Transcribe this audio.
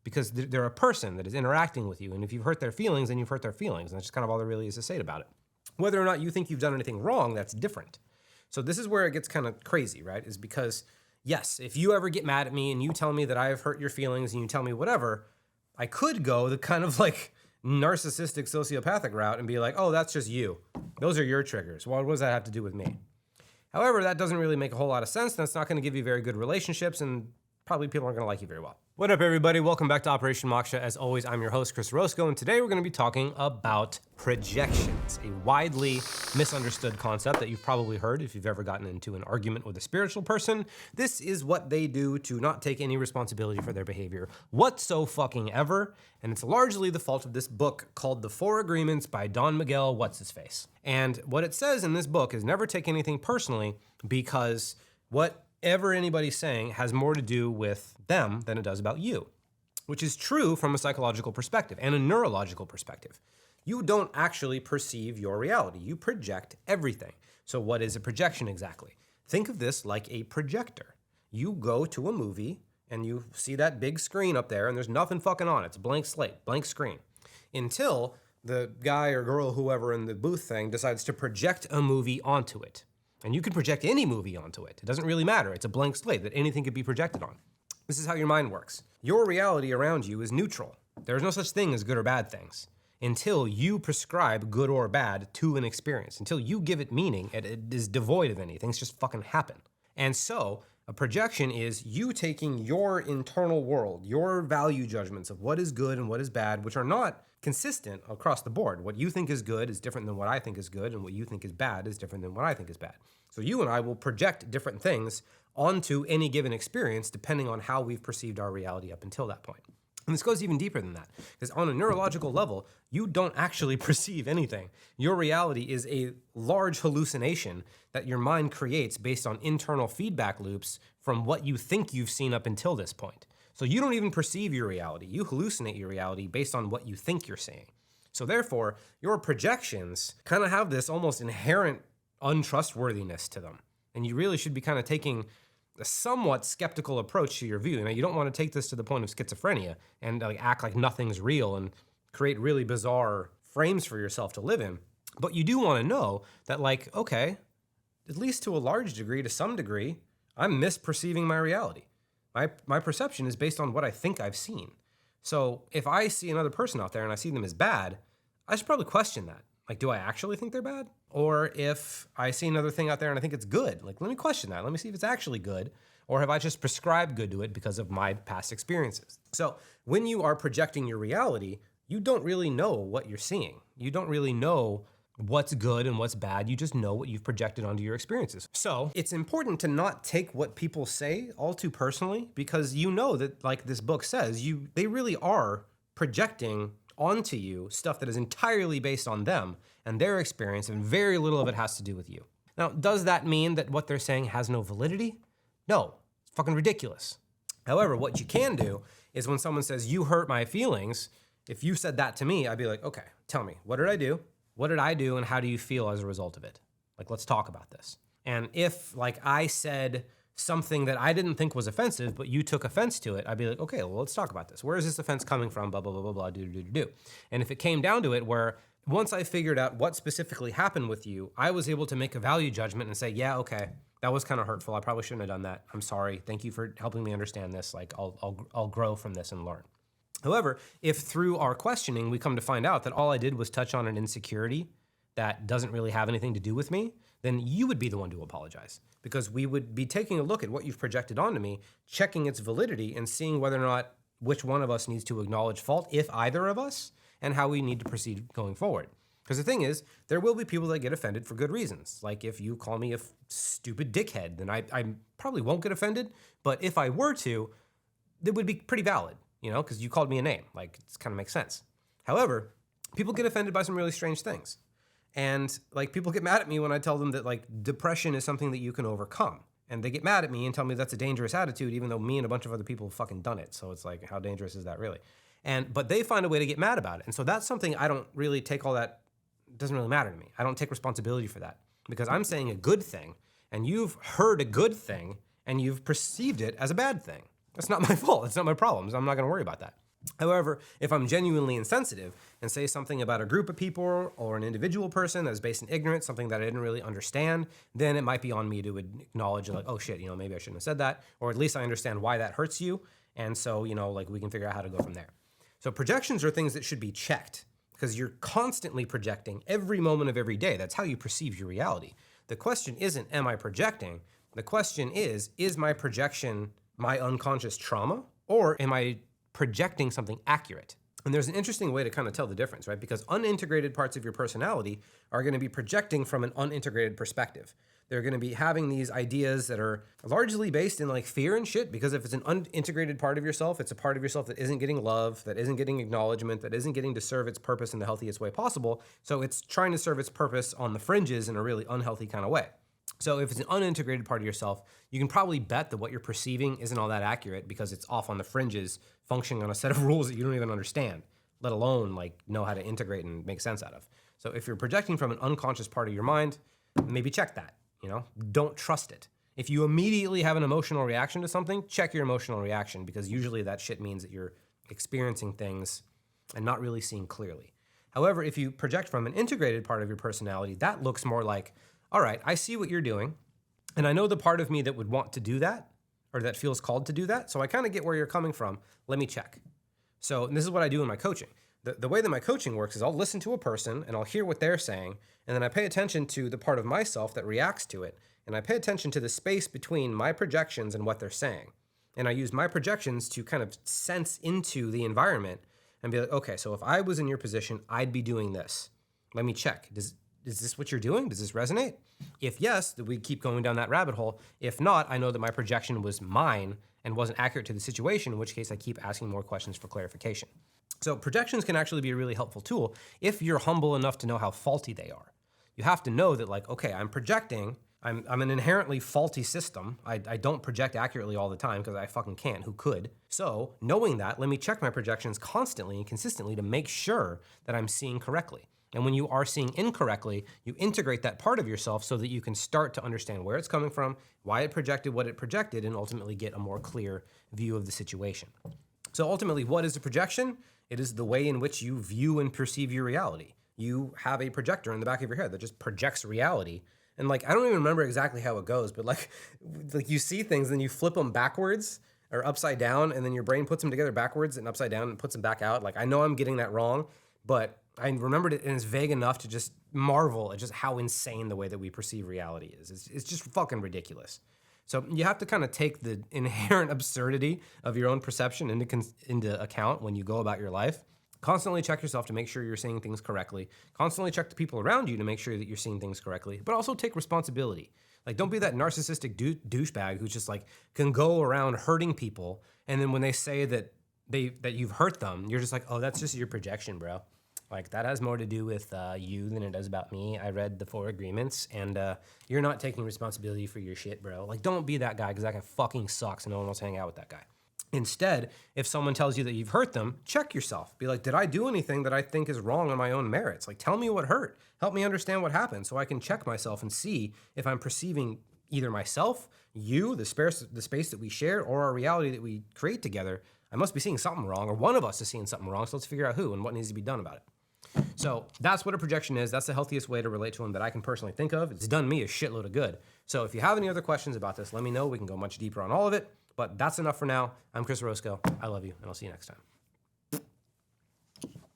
because they're a person that is interacting with you. And if you've hurt their feelings, then you've hurt their feelings. And that's just kind of all there really is to say about it. Whether or not you think you've done anything wrong, that's different. So this is where it gets kind of crazy, right? Is because, yes, if you ever get mad at me and you tell me that I have hurt your feelings and you tell me whatever, I could go the kind of like narcissistic sociopathic route and be like, oh, that's just you. Those are your triggers. Well, what does that have to do with me? However, that doesn't really make a whole lot of sense, and it's not going to give you very good relationships, and probably people aren't going to like you very well. What up, everybody? Welcome back to Operation Moksha. As always, I'm your host, Chris Roscoe, and today we're going to be talking about projections, a widely misunderstood concept that you've probably heard if you've ever gotten into an argument with a spiritual person. This is what they do to not take any responsibility for their behavior whatsoever, and it's largely the fault of this book called The Four Agreements by Don Miguel What's-His-Face. And what it says in this book is never take anything personally, because whatever anybody's saying has more to do with them than it does about you, which is true from a psychological perspective and a neurological perspective. You don't actually perceive your reality. You project everything. So what is a projection exactly? Think of this like a projector. You go to a movie and you see that big screen up there and there's nothing fucking on it. It's a blank slate, blank screen. Until the guy or girl, whoever in the booth thing, decides to project a movie onto it. And you can project any movie onto it. It doesn't really matter. It's a blank slate that anything could be projected on. This is how your mind works. Your reality around you is neutral. There is no such thing as good or bad things until you prescribe good or bad to an experience. Until you give it meaning, it is devoid of any. Things just fucking happen. And so a projection is you taking your internal world, your value judgments of what is good and what is bad, which are not consistent across the board. What you think is good is different than what I think is good, and what you think is bad is different than what I think is bad. So you and I will project different things onto any given experience depending on how we've perceived our reality up until that point. And this goes even deeper than that, because on a neurological level, you don't actually perceive anything. Your reality is a large hallucination that your mind creates based on internal feedback loops from what you think you've seen up until this point. So you don't even perceive your reality. You hallucinate your reality based on what you think you're seeing. So therefore, your projections kind of have this almost inherent untrustworthiness to them. And you really should be kind of taking a somewhat skeptical approach to your view. Now, you don't want to take this to the point of schizophrenia and act like nothing's real and create really bizarre frames for yourself to live in. But you do want to know that, okay, at least to a large degree, to some degree, I'm misperceiving my reality. My perception is based on what I think I've seen. So if I see another person out there and I see them as bad, I should probably question that. Do I actually think they're bad? Or if I see another thing out there and I think it's good, let me question that. Let me see if it's actually good. Or have I just prescribed good to it because of my past experiences? So when you are projecting your reality, you don't really know what you're seeing. You don't really know what's good and what's bad. You just know what you've projected onto your experiences. So it's important to not take what people say all too personally, because you know that, like this book says, they really are projecting onto you stuff that is entirely based on them and their experience, and very little of it has to do with you. Now, does that mean that what they're saying has no validity? No, it's fucking ridiculous. However, what you can do is when someone says, you hurt my feelings, if you said that to me, I'd be like, okay, tell me, what did I do? What did I do, and how do you feel as a result of it? Let's talk about this. And if, I said something that I didn't think was offensive, but you took offense to it, I'd be like, okay, well, let's talk about this. Where is this offense coming from? Blah, blah, blah, blah, blah, do. And if it came down to it where once I figured out what specifically happened with you, I was able to make a value judgment and say, yeah, okay, that was kind of hurtful. I probably shouldn't have done that. I'm sorry. Thank you for helping me understand this. I'll grow from this and learn. However, if through our questioning we come to find out that all I did was touch on an insecurity that doesn't really have anything to do with me, then you would be the one to apologize, because we would be taking a look at what you've projected onto me, checking its validity, and seeing whether or not which one of us needs to acknowledge fault, if either of us, and how we need to proceed going forward. Because the thing is, there will be people that get offended for good reasons. Like if you call me a stupid dickhead, then I probably won't get offended, but if I were to, it would be pretty valid, because you called me a name. It kind of makes sense. However, people get offended by some really strange things. And people get mad at me when I tell them that depression is something that you can overcome. And they get mad at me and tell me that's a dangerous attitude, even though me and a bunch of other people have fucking done it. So it's how dangerous is that really? But they find a way to get mad about it. And so that's something I don't really take all that, it doesn't really matter to me. I don't take responsibility for that, because I'm saying a good thing and you've heard a good thing and you've perceived it as a bad thing. That's not my fault. It's not my problem. I'm not going to worry about that. However, if I'm genuinely insensitive and say something about a group of people or an individual person that's based in ignorance, something that I didn't really understand, then it might be on me to acknowledge like, oh shit, maybe I shouldn't have said that, or at least I understand why that hurts you. And so, like we can figure out how to go from there. So projections are things that should be checked because you're constantly projecting every moment of every day. That's how you perceive your reality. The question isn't, am I projecting? The question is my projection my unconscious trauma, or am I projecting something accurate? And there's an interesting way to kind of tell the difference, right? Because unintegrated parts of your personality are going to be projecting from an unintegrated perspective. They're going to be having these ideas that are largely based in like fear and shit, because if it's an unintegrated part of yourself, it's a part of yourself that isn't getting love, that isn't getting acknowledgement, that isn't getting to serve its purpose in the healthiest way possible. So it's trying to serve its purpose on the fringes in a really unhealthy kind of way. So if it's an unintegrated part of yourself, you can probably bet that what you're perceiving isn't all that accurate because it's off on the fringes, functioning on a set of rules that you don't even understand, let alone like know how to integrate and make sense out of. So if you're projecting from an unconscious part of your mind, maybe check that, don't trust it. If you immediately have an emotional reaction to something, check your emotional reaction, because usually that shit means that you're experiencing things and not really seeing clearly. However, if you project from an integrated part of your personality, that looks more like, all right, I see what you're doing, and I know the part of me that would want to do that, or that feels called to do that, so I kind of get where you're coming from. Let me check. So this is what I do in my coaching. The way that my coaching works is I'll listen to a person, and I'll hear what they're saying, and then I pay attention to the part of myself that reacts to it, and I pay attention to the space between my projections and what they're saying. And I use my projections to kind of sense into the environment and be like, okay, so if I was in your position, I'd be doing this. Let me check. Is this what you're doing? Does this resonate? If yes, then we keep going down that rabbit hole. If not, I know that my projection was mine and wasn't accurate to the situation, in which case I keep asking more questions for clarification. So projections can actually be a really helpful tool if you're humble enough to know how faulty they are. You have to know that, like, okay, I'm projecting. I'm an inherently faulty system. I don't project accurately all the time because I fucking can't. Who could? So knowing that, let me check my projections constantly and consistently to make sure that I'm seeing correctly. And when you are seeing incorrectly, you integrate that part of yourself so that you can start to understand where it's coming from, why it projected what it projected, and ultimately get a more clear view of the situation. So ultimately, what is a projection? It is the way in which you view and perceive your reality. You have a projector in the back of your head that just projects reality. And like, I don't even remember exactly how it goes, but like you see things and you flip them backwards or upside down, and then your brain puts them together backwards and upside down and puts them back out. Like, I know I'm getting that wrong, but I remembered it, and it's vague enough to just marvel at just how insane the way that we perceive reality is. It's just fucking ridiculous. So you have to kind of take the inherent absurdity of your own perception into account when you go about your life. Constantly check yourself to make sure you're seeing things correctly. Constantly check the people around you to make sure that you're seeing things correctly, but also take responsibility. Like, don't be that narcissistic douchebag who's just like can go around hurting people, and then when they say that you've hurt them, you're just like, oh, that's just your projection, bro. Like, that has more to do with you than it does about me. I read the 4 agreements, and you're not taking responsibility for your shit, bro. Like, don't be that guy, because that guy fucking sucks, and no one wants to hang out with that guy. Instead, if someone tells you that you've hurt them, check yourself. Be like, did I do anything that I think is wrong on my own merits? Like, tell me what hurt. Help me understand what happened so I can check myself and see if I'm perceiving either myself, you, the space that we share, or our reality that we create together. I must be seeing something wrong, or one of us is seeing something wrong, so let's figure out who and what needs to be done about it. So that's what a projection is. That's the healthiest way to relate to them that I can personally think of. It's done me a shitload of good. So if you have any other questions about this, let me know. We can go much deeper on all of it. But that's enough for now. I'm Chris Roscoe. I love you, and I'll see you next time.